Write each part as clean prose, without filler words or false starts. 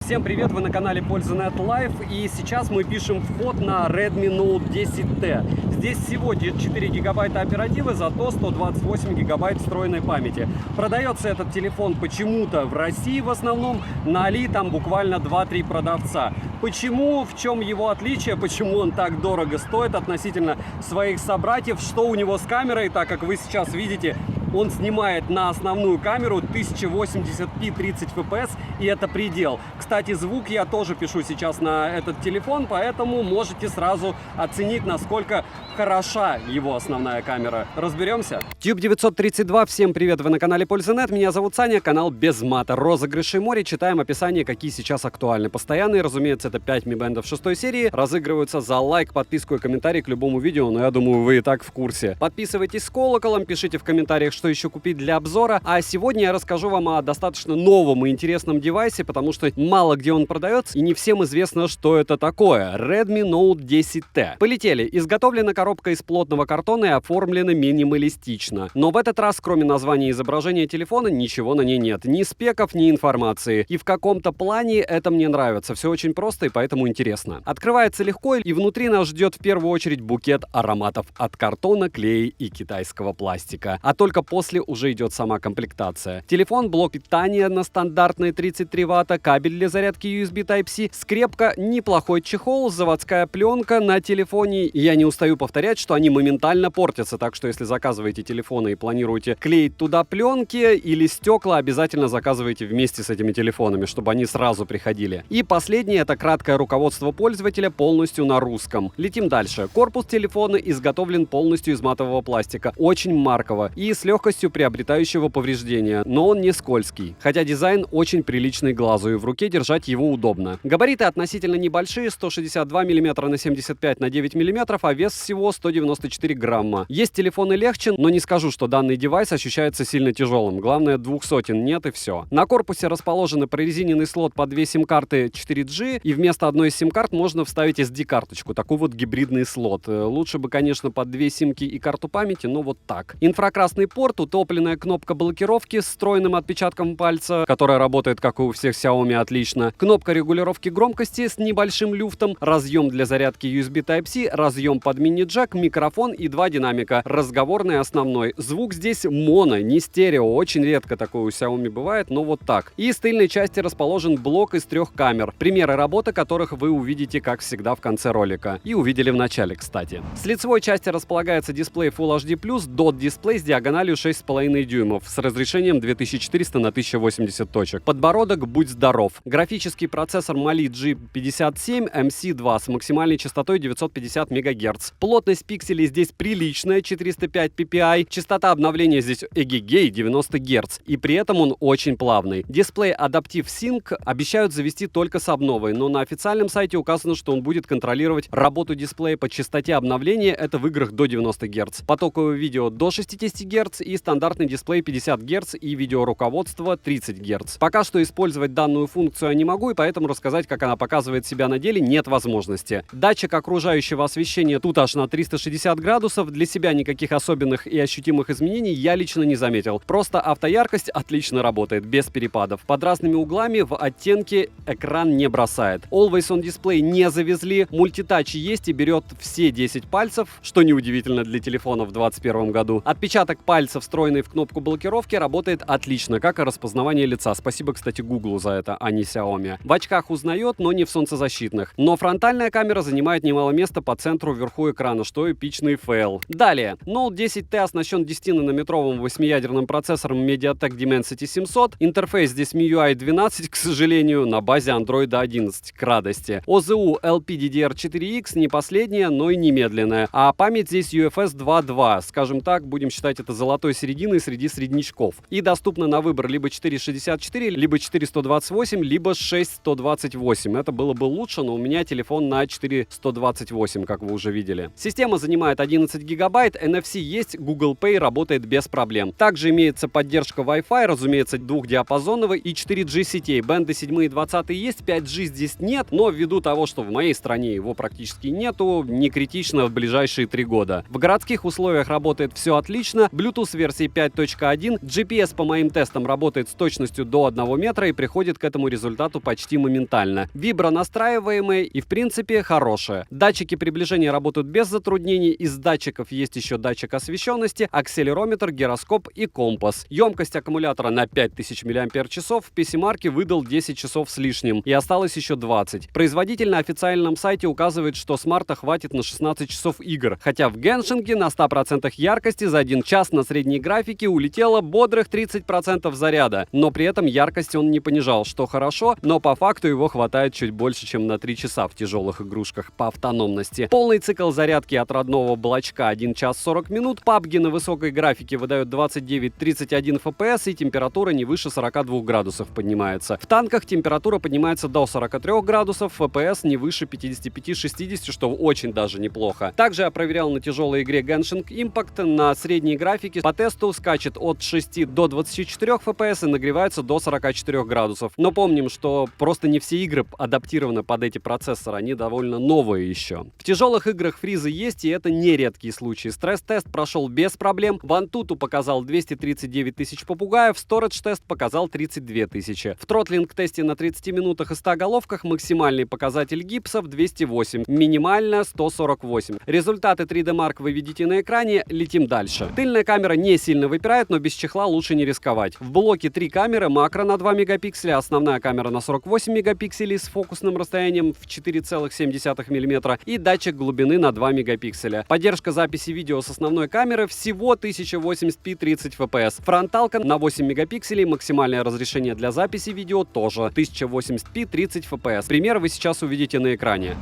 Всем привет, вы на канале Польза.нет Live, и сейчас мы пишем вход на Redmi Note 10T. Здесь всего 4 гигабайта оперативы, зато 128 гигабайт встроенной памяти. Продается этот телефон почему-то в России в основном, на Али там буквально 2-3 продавца. Почему, в чем его отличие, почему он так дорого стоит относительно своих собратьев, что у него с камерой, так как вы сейчас видите, он снимает на основную камеру 1080p 30 fps, и это предел. Кстати, звук я тоже пишу сейчас на этот телефон, поэтому можете сразу оценить, насколько хороша его основная камера. Разберемся? Tube 932, всем привет, вы на канале Польза.нет, меня зовут Саня, канал без мата. Розыгрыши море, читаем описание, какие сейчас актуальны. Постоянные, разумеется, это 5 Mi Band 6 серии, разыгрываются за лайк, подписку и комментарий к любому видео, но я думаю, вы и так в курсе. Подписывайтесь с колоколом, пишите в комментариях, что еще купить для обзора. А сегодня я расскажу вам о достаточно новом и интересном девайсе, потому что мало где он продается и не всем известно, что это такое. Redmi Note 10T. Полетели. Изготовлена коробка из плотного картона и оформлена минималистично. Но в этот раз, кроме названия и изображения телефона, ничего на ней нет. Ни спеков, ни информации. И в каком-то плане это мне нравится. Все очень просто и поэтому интересно. Открывается легко, и внутри нас ждет в первую очередь букет ароматов от картона, клея и китайского пластика. А только после уже идет сама комплектация. Телефон, блок питания на стандартные 33 ватта, кабель для зарядки USB Type-C, скрепка, неплохой чехол, заводская пленка на телефоне. И я не устаю повторять, что они моментально портятся, так что если заказываете телефоны и планируете клеить туда пленки или стекла, обязательно заказывайте вместе с этими телефонами, чтобы они сразу приходили. И последнее — это краткое руководство пользователя полностью на русском. Летим дальше. Корпус телефона изготовлен полностью из матового пластика, очень марково и с легкостью приобретающего повреждения, но он не скользкий. Хотя дизайн очень приличный глазу и в руке держать его удобно. Габариты относительно небольшие, 162 мм на 75 на 9 мм, а вес всего 194 грамма. Есть телефоны легче, но не скажу, что данный девайс ощущается сильно тяжелым. Главное, 200 нет и все. На корпусе расположен прорезиненный слот под 2 сим-карты 4G, и вместо одной из сим-карт можно вставить SD-карточку. Такой вот гибридный слот. Лучше бы, конечно, под 2 симки и карту памяти, но вот так. Инфракрасный порт, утопленная кнопка блокировки с встроенным отпечатком пальца, которая работает, как и у всех Xiaomi, отлично. Кнопка регулировки громкости с небольшим люфтом, разъем для зарядки USB Type-C, разъем под мини-джек, микрофон и 2 динамика. Разговорный и основной. Звук здесь моно, не стерео. Очень редко такое у Xiaomi бывает, но вот так. И с тыльной части расположен блок из 3 камер, примеры работы которых вы увидите, как всегда, в конце ролика. И увидели в начале, кстати. С лицевой части располагается дисплей Full HD+, DOT-дисплей с диагональю 6,5 дюймов, с разрешением 2400 на 1080 точек. Подбородок, будь здоров. Графический процессор Mali G57 MC2 с максимальной частотой 950 МГц. Плотность пикселей здесь приличная, 405 ppi. Частота обновления здесь эгегей, 90 Гц. И при этом он очень плавный. Дисплей Adaptive Sync обещают завести только с обновой, но на официальном сайте указано, что он будет контролировать работу дисплея по частоте обновления, это в играх до 90 Гц. Потоковое видео до 60 Гц и стандартный дисплей 50 Гц и видеоруководство 30 Гц. Пока что использовать данную функцию я не могу, и поэтому рассказать, как она показывает себя на деле, нет возможности. Датчик окружающего освещения тут аж на 360 градусов. Для себя никаких особенных и ощутимых изменений я лично не заметил. Просто автояркость отлично работает, без перепадов. Под разными углами в оттенке экран не бросает. Always on Display не завезли. Мультитач есть и берет все 10 пальцев, что неудивительно для телефона в 2021 году. Отпечаток пальца, встроенный в кнопку блокировки, работает отлично, как и распознавание лица. Спасибо, кстати, Google за это, а не Xiaomi. В очках узнает, но не в солнцезащитных. Но фронтальная камера занимает немало места по центру вверху экрана, что эпичный фейл. Далее. Note 10T оснащен 10-нанометровым 8-ядерным процессором MediaTek Dimensity 700. Интерфейс здесь MIUI 12, к сожалению, на базе Android 11, к радости. ОЗУ LPDDR4X не последняя, но и не медленная. А память здесь UFS 2.2. Скажем так, будем считать это золотой серединой среди среднячков. И доступно на выбор либо 4.64, либо 4.128, либо 6.128. Это было бы лучше, но у меня телефон на 4.128, как вы уже видели. Система занимает 11 гигабайт, NFC есть, Google Pay работает без проблем. Также имеется поддержка Wi-Fi, разумеется, двухдиапазонного и 4G сетей. Бенды 7 и 20 есть, 5G здесь нет, но ввиду того, что в моей стране его практически нету, не критично в ближайшие 3 года. В городских условиях работает все отлично. Bluetooth с версией 5.1. GPS по моим тестам работает с точностью до 1 метра и приходит к этому результату почти моментально. Вибро настраиваемые и в принципе хорошие. Датчики приближения работают без затруднений. Из датчиков есть еще датчик освещенности, акселерометр, гироскоп и компас. Емкость аккумулятора на 5000 мАч. В PC-марке выдал 10 часов с лишним и осталось еще 20. Производитель на официальном сайте указывает, что смарта хватит на 16 часов игр, хотя в Геншинге на 100% яркости за 1 час на средней графике улетело бодрых 30% заряда, но при этом яркость он не понижал, что хорошо, но по факту его хватает чуть больше, чем на 3 часа в тяжелых игрушках по автономности. Полный цикл зарядки от родного блочка 1 час 40 минут, PUBG на высокой графике выдает 29-31 FPS и температура не выше 42 градусов поднимается. В танках температура поднимается до 43 градусов, FPS не выше 55-60, что очень даже неплохо. Также я проверял на тяжелой игре Genshin Impact на средней графике. По тесту скачет от 6 до 24 FPS и нагревается до 44 градусов. Но помним, что просто не все игры адаптированы под эти процессоры, они довольно новые еще. В тяжелых играх фризы есть, и это не редкий случай. Стресс-тест прошел без проблем. В Antutu показал 239 тысяч попугаев, Storage-тест показал 32 тысячи. В тротлинг-тесте на 30 минутах и 100 головках максимальный показатель гипсов 208, минимально 148. Результаты 3D Mark вы видите на экране, летим дальше. Тыльная камера не сильно выпирает, но без чехла лучше не рисковать. В блоке 3 камеры, макро на 2 мегапикселя, основная камера на 48 мегапикселей с фокусным расстоянием в 4,7 мм и датчик глубины на 2 мегапикселя. Поддержка записи видео с основной камеры всего 1080p 30 fps. Фронталка на 8 мегапикселей, максимальное разрешение для записи видео тоже 1080p 30 fps. Пример вы сейчас увидите на экране.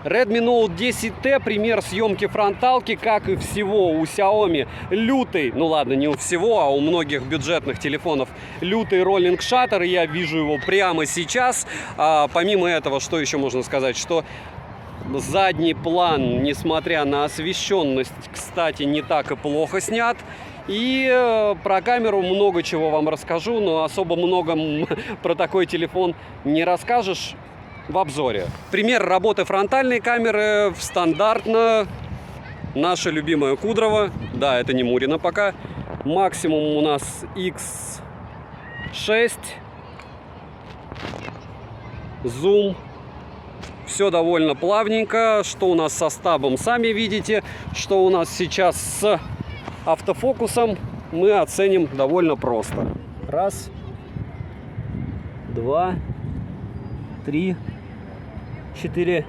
Redmi Note 10T, пример съемки фронталки, как и всего у Xiaomi, лютый, ну ладно, не у всего, а у многих бюджетных телефонов, лютый роллинг шаттер, и я вижу его прямо сейчас. Помимо этого, что еще можно сказать, что задний план, несмотря на освещенность, кстати, не так и плохо снят. И про камеру много чего вам расскажу, но особо много про такой телефон не расскажешь в обзоре. Пример работы фронтальной камеры стандартно. Наша любимая Кудрово. Да, это не Мурина пока. Максимум у нас X6. Зум. Все довольно плавненько. Что у нас со стабом, сами видите. Что у нас сейчас с автофокусом, мы оценим довольно просто. Раз, два, 3, 4,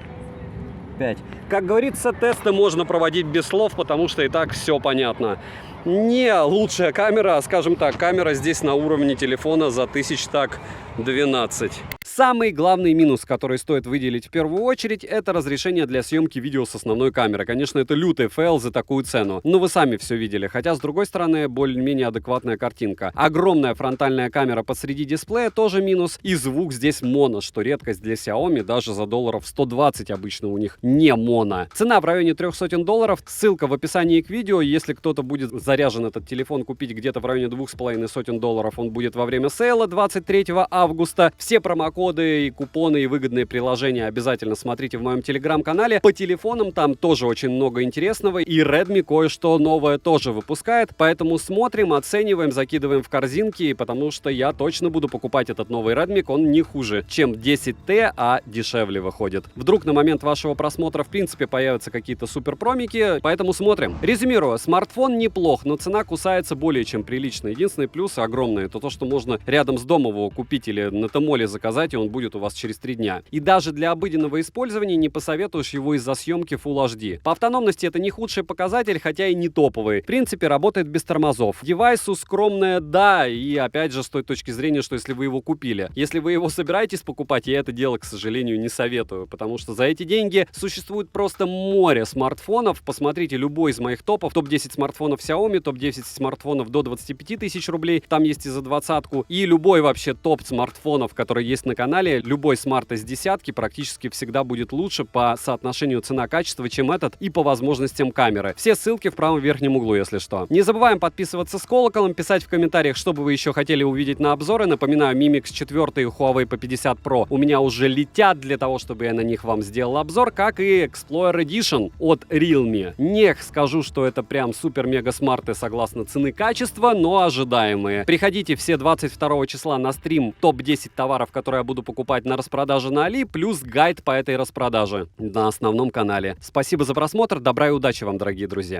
5. Как говорится, тесты можно проводить без слов, потому что и так все понятно. Не лучшая камера, а, скажем так, камера здесь на уровне телефона за 1012. Самый главный минус, который стоит выделить в первую очередь, это разрешение для съемки видео с основной камеры. Конечно, это лютый фейл за такую цену. Но вы сами все видели. Хотя, с другой стороны, более-менее адекватная картинка. Огромная фронтальная камера посреди дисплея тоже минус. И звук здесь моно, что редкость для Xiaomi. Даже за долларов 120 обычно у них не моно. Цена в районе $300. Ссылка в описании к видео. Если кто-то будет заряжен этот телефон купить где-то в районе $250, он будет во время сейла 23 августа. Все промокоды и купоны и выгодные приложения обязательно смотрите в моем телеграм-канале. По телефонам там тоже очень много интересного, и Redmi кое-что новое тоже выпускает, поэтому смотрим, оцениваем, закидываем в корзинки, потому что я точно буду покупать этот новый Redmi, он не хуже, чем 10T, а дешевле выходит. Вдруг на момент вашего просмотра в принципе появятся какие-то супер промики, поэтому смотрим. Резюмирую, смартфон неплох, но цена кусается более чем прилично. Единственный плюс огромный, это то, что можно рядом с домом его купить или на Тмоле заказать, и он будет у вас через 3 дня. И даже для обыденного использования не посоветуешь его из-за съемки Full HD. По автономности это не худший показатель, хотя и не топовый. В принципе, работает без тормозов. Девайсу скромное, да, и опять же с той точки зрения, что если вы его купили. Если вы его собираетесь покупать, я это дело, к сожалению, не советую, потому что за эти деньги существует просто море смартфонов. Посмотрите любой из моих топов. Топ-10 смартфонов Xiaomi, топ-10 смартфонов до 25 тысяч рублей, там есть и за 20-ку. И любой вообще топ смартфонов, который есть на канале. Любой смарт из десятки практически всегда будет лучше по соотношению цена-качество, чем этот, и по возможностям камеры. Все ссылки в правом верхнем углу, если что. Не забываем подписываться с колоколом, писать в комментариях, что бы вы еще хотели увидеть на обзоры. Напоминаю, Mi Mix 4 и Huawei P50 Pro у меня уже летят для того, чтобы я на них вам сделал обзор, как и Explorer Edition от Realme. Не скажу, что это прям супер-мега смарты согласно цены-качества, но ожидаемые. Приходите все 22 числа на стрим топ-10 товаров, которые я буду покупать на распродаже на Али, плюс гайд по этой распродаже на основном канале. Спасибо за просмотр, добра и удачи вам, дорогие друзья.